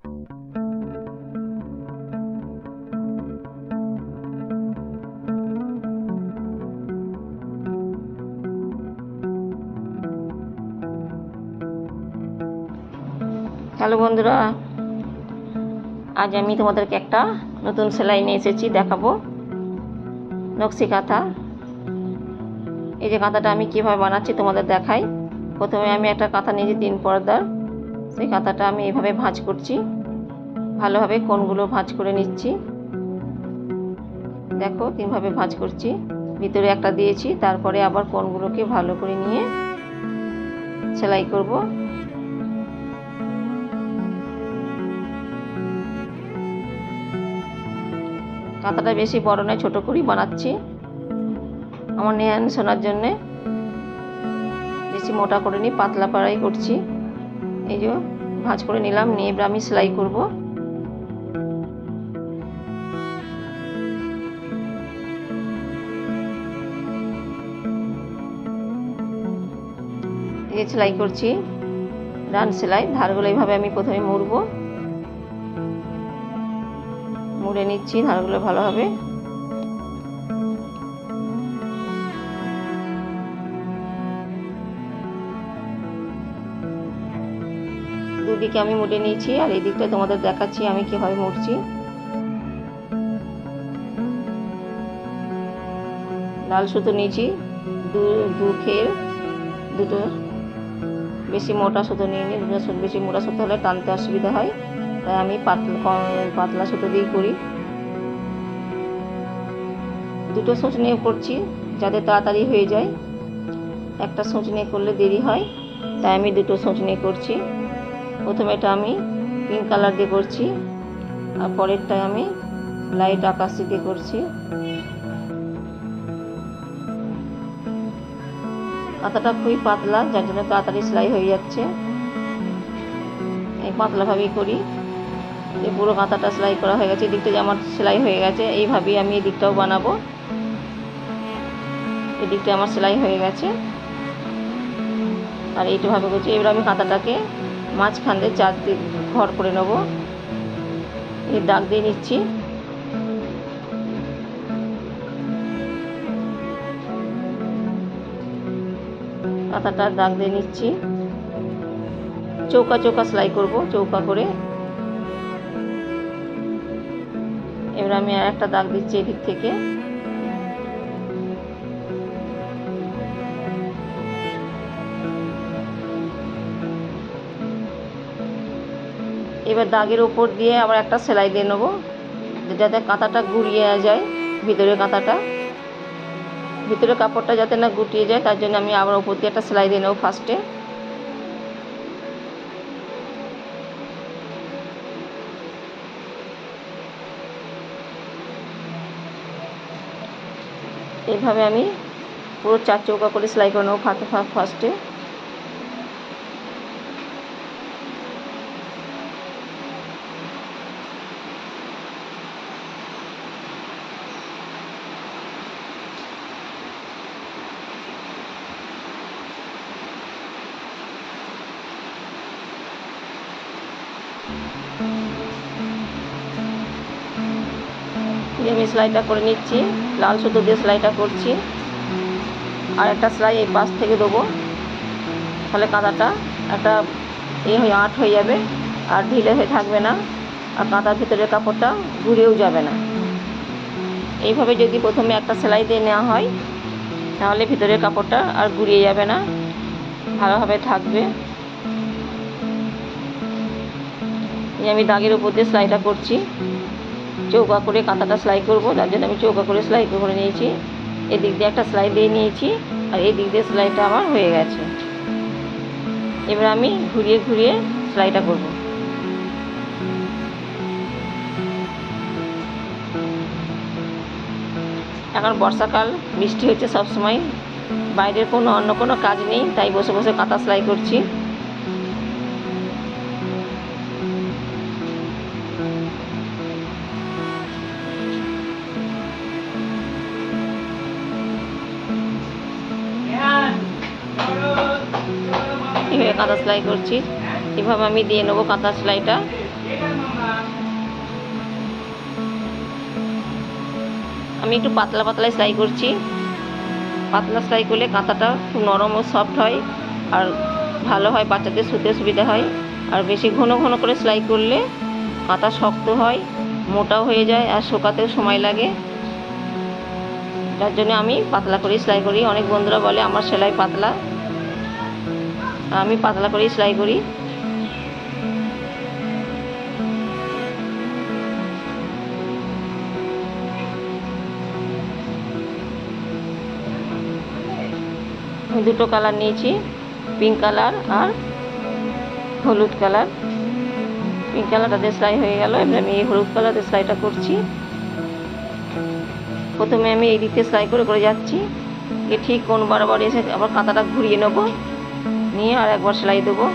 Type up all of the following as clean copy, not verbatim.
Hello বন্ধুরা, আজ আমি তোমাদেরকে একটা নতুন সেলাই নিয়ে এসেছি, দেখাবো নকশি কাঁথা। এই যে কাঁথাটা আমি কীভাবে বানাচ্ছি তোমাদের দেখাই। প্রথমে আমি একটা কাঁথা নিয়েছি 3 পর্দার, সেই কাঁথাটা আমি এইভাবে ভাঁজ করছি, ভালোভাবে কোণগুলো ভাঁজ করে নিচ্ছি। দেখো 3ভাবে ভাঁজ করছি, ভিতরে একটা দিয়েছি, তারপরে আবার কোণগুলোকে ভালো করে নিয়ে সেলাই করব। কাঁথাটা বেশি বড় নয়, ছোট করেই বানাচ্ছি আমার নেহান শোনার জন্যে। বেশি মোটা করে নি, পাতলা পাড়াই করছি। এই যে ভাঁজ করে নিলাম, নিয়ে এবার আমি সেলাই করব। এই যে সেলাই করছি, ডান সেলাই। ধারগুলো এইভাবে আমি প্রথমে মুড়বো, মুড়ে নিচ্ছি ধারগুলো ভালোভাবে। দুদিকে আমি মুড়ে নিয়েছি, আর এই দিকটা তোমাদের দেখাচ্ছি আমি কিভাবে মুড়ছি। লাল সুতো নিয়েছি দু খের, দুটো। বেশি মোটা সুতো নিয়ে নিই, দুটো বেশি মোটা সুতো হলে টানতে অসুবিধা হয়, তাই আমি পাতলা সুতো দিয়েই করি। দুটো সূচ নিয়ে করছি যাতে তাড়াতাড়ি হয়ে যায়। একটা সূচ নিয়ে করলে দেরি হয়, তাই আমি দুটো সূচ নিয়ে করছি। প্রথমে এটা আমি পিঙ্ক কালার দিয়ে করছি, আর পরেরটায় আমি লাইট আকাশি দিয়ে করছি। কাঁথাটা খুবই পাতলা, যার জন্য তাড়াতাড়ি সেলাই হয়ে যাচ্ছে। এই পাতলাভাবেই করি। এই পুরো কাঁথাটা সেলাই করা হয়ে গেছে, এদিকটা যে আমার সেলাই হয়ে গেছে। এইভাবেই আমি এদিকটাও বানাবো। এদিকটা আমার সেলাই হয়ে গেছে, আর এইভাবে করছি। এবার আমি কাঁথাটাকে মাঝখান দিয়ে 4 দিক ঘর করে নেব। এই দাগ দিয়ে নিচ্ছি। কাঁথাটার দাগ দিয়ে নিচ্ছি। চৌকা চৌকা সেলাই করব, চৌকা করে। এবার আমি আর একটা দাগ দিচ্ছি এদিক থেকে। এবার দাগের উপর দিয়ে আবার একটা সেলাই দিয়ে নেবো, যাতে কাঁথাটা গুড়িয়ে যায়। ভিতরের কাঁথাটা, ভিতরের কাপড়টা যাতে না গুটিয়ে যায়, তার জন্য আমি আবার উপর দিয়ে একটা সেলাই দিয়ে নেবো ফার্স্টে। এইভাবে আমি পুরো 4 চৌকা করে সেলাই করে নেবো ফার্স্টে। আমি সেলাইটা করে নিচ্ছি, লাল সুতো দিয়ে সেলাইটা করছি। আর একটা সেলাই এই পাশ থেকে দেবো, তাহলে কাঁথাটা একটা আঁট হয়ে যাবে, আর ঢিলে হয়ে থাকবে না, আর কাঁথার ভিতরের কাপড়টা ঘুরেও যাবে না। এইভাবে যদি প্রথমে একটা সেলাই দিয়ে নেওয়া হয়, তাহলে ভিতরের কাপড়টা আর ঘুরিয়ে যাবে না, ভালোভাবে থাকবে। আমি দাগের উপর দিয়ে সেলাইটা করছি, চৌকা করে কাঁথাটা সেলাই করবো, যার জন্য আমি চৌকা করে সেলাই করে নিয়েছি। এদিক দিয়ে একটা সেলাই দিয়ে নিয়েছি, আর এই দিক দিয়ে সেলাইটা আমার হয়ে গেছে। এবার আমি ঘুরিয়ে ঘুরিয়ে সেলাইটা করব। এখন বর্ষাকাল, বৃষ্টি হচ্ছে সবসময়, বাইরের অন্য কোনো কাজ নেই, তাই বসে বসে কাঁথা সেলাই করছি। এভাবে কাঁথা সেলাই করছি, এভাবে আমি দিয়ে নেবো কাঁথা সেলাইটা। আমি একটু পাতলা পাতলা সেলাই করছি। পাতলা সেলাই করলে কাঁথাটা খুব নরম ও সফট হয়, আর ভালো হয়, বাচ্চাদের শুতে সুবিধা হয়। আর বেশি ঘন ঘন করে সেলাই করলে কাঁথা শক্ত হয়, মোটাও হয়ে যায়, আর শোকাতেও সময় লাগে। তার জন্য আমি পাতলা করেই সেলাই করি। অনেক বন্ধুরা বলে আমার সেলাই পাতলা, আমি পাতলা করেই সেলাই করি। আমি দুটো কালার নিয়েছি, পিঙ্ক কালার আর হলুদ কালার। পিঙ্ক কালারটা দিয়ে সেলাই হয়ে গেল। এবার আমি এই হলুদ কালার দিয়ে সেলাইটা করছি। প্রথমে আমি এই দিকে সেলাই করে করে যাচ্ছি, ঠিক কোন বরাবর এসে আবার কাঁথাটা ঘুরিয়ে নেব, নিয়ে আর একবার সেলাই দেবো।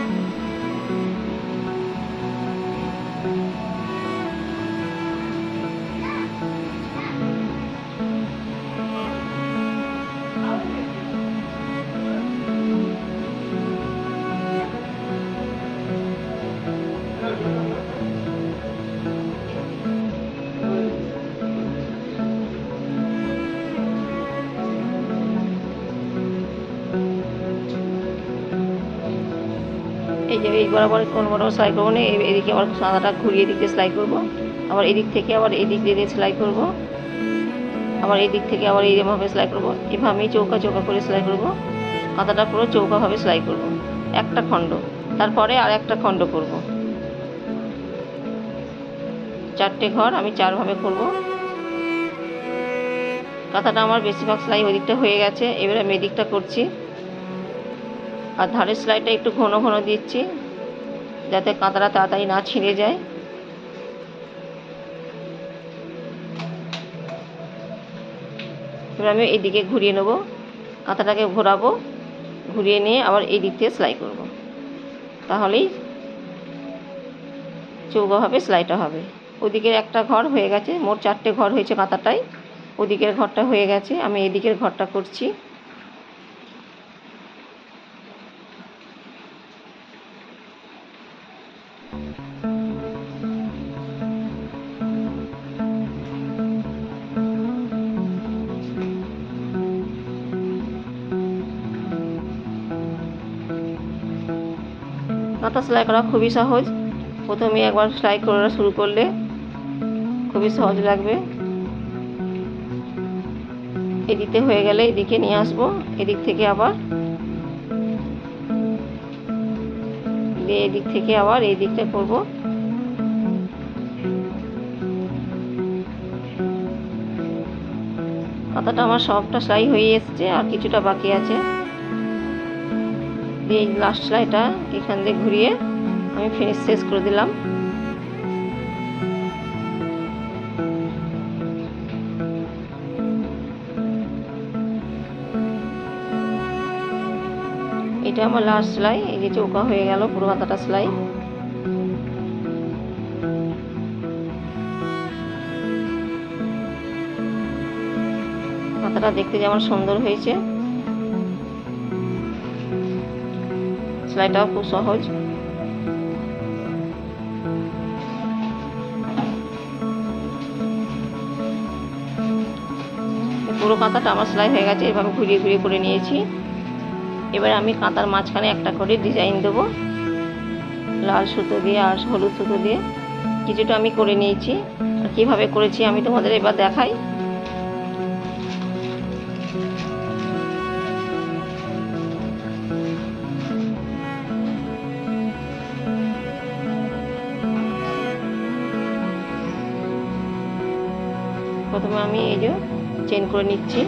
এই যে এই বরাবর কোন বরাবর সেলাই করবো না, এদিকে আবার কাঁথাটা ঘুরিয়ে দিকে সেলাই করব, আবার এদিক থেকে আবার এদিক দিয়ে সেলাই করব, আবার এদিক থেকে আবার এইভাবে সেলাই করব। এভাবে আমি চৌকা চৌকা করে সেলাই করব। কাঁথাটা পুরো চৌকাভাবে সেলাই করব, একটা খণ্ড, তারপরে আর একটা খণ্ড করব। 4টে ঘর আমি 4ভাবে করব। কাঁথাটা আমার বেশিরভাগ সেলাই ওই দিকটা হয়ে গেছে। এবারে আমি এদিকটা করছি, আর ধারের সেলাইটা একটু ঘন ঘন দিচ্ছি, যাতে কাঁথাটা তাড়াতাড়ি না ছিঁড়ে যায়। এবার আমি এদিকে ঘুরিয়ে নেব, কাঁথাটাকে ঘোরাবো, ঘুরিয়ে নিয়ে আবার এই দিক থেকে সেলাই করব, তাহলেই চৌকাভাবে সেলাইটা হবে। ওদিকের একটা ঘর হয়ে গেছে, মোট 4টে ঘর হয়েছে কাঁথাটায়। ওদিকের ঘরটা হয়ে গেছে, আমি এদিকের ঘরটা করছি। কাঁথা সেলাই করা খুবই সহজ। প্রথমে একবার সেলাই করা শুরু করলে খুবই সহজ লাগবে। এদিকে হয়ে গেলে এদিকে নিয়ে আসবো, এদিক থেকে আবার এদিক থেকে আবার এই দিকটা করব। কাঁথাটা আমার সবটা সেলাই হয়ে এসছে, আর কিছুটা বাকি আছে। এই লাস্ট সেলাইটা এখান দিয়ে ঘুরিয়ে আমি ফিনিশ শেষ করে দিলাম। এটা আমার লাস্ট সেলাই। এই যে চৌকা হয়ে গেল পুরো কাঁথাটা সেলাই। কাঁথাটা দেখতে যেমন সুন্দর হয়েছে, সেলাইটাও খুব সহজ। পুরো কাঁথাটা আমার সেলাই হয়ে গেছে, এভাবে ঘুরিয়ে ঘুরিয়ে করে নিয়েছি। এবার আমি কাঁথার মাঝখানে একটা করে ডিজাইন দেবো, লাল সুতো দিয়ে আর হলুদ সুতো দিয়ে। কিছুটা আমি করে নিয়েছি, আর কীভাবে করেছি আমি তোমাদের এবার দেখাই। প্রথমে আমি এই যে চেন করে নিচ্ছি,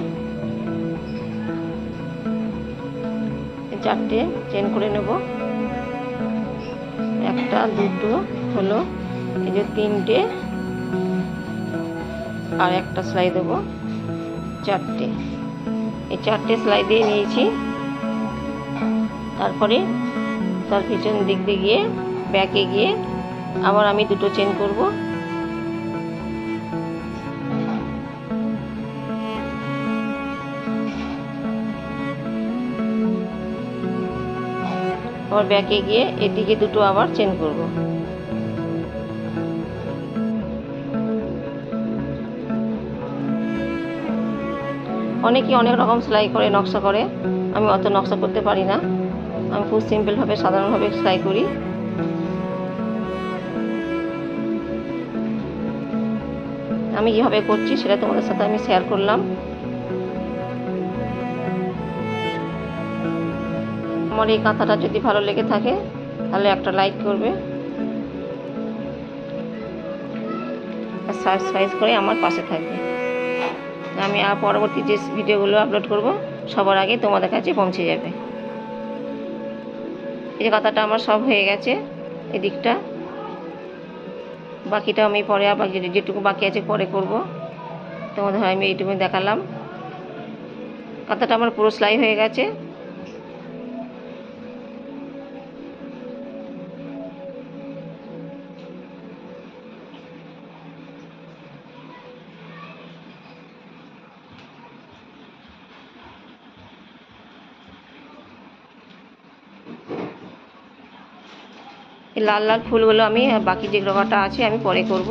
4টে চেন করে নেব। একটা, দুটো হলো, এই যে 3টে, আর একটা সেলাই দেবো 4টে। এই 4টে সেলাই দিয়ে নিয়েছি। তারপরে তার পিছন দিক দিয়ে গিয়ে ব্যাকে গিয়ে আবার আমি 2টো চেন করব। আবার ব্যাকে গিয়ে এদিকে 2টো আবার চেন করব। অনেকেই অনেক রকম সেলাই করে, নকশা করে। আমি অত নকশা করতে পারি না, আমি খুব সিম্পলভাবে সাধারণভাবে সেলাই করি। আমি কীভাবে করছি সেটা তোমাদের সাথে আমি শেয়ার করলাম। আমার এই কাঁথাটা যদি ভালো লেগে থাকে তাহলে একটা লাইক করবে, আর সাবস্ক্রাইব করে আমার পাশে থাকবে। আমি আর পরবর্তী যে ভিডিওগুলো আপলোড করব সবার আগে তোমাদের কাছে পৌঁছে যাবে। এই যে কাঁথাটা আমার সব হয়ে গেছে, এদিকটা বাকিটা আমি পরে আবার যেটুকু বাকি আছে পরে করব। তোমাদের আমি এইটুকু দেখালাম। কাঁথাটা আমার পুরো সেলাই হয়ে গেছে। এই লাল লাল ফুলগুলো আমি বাকি যে কটা আছে আমি পরে করব।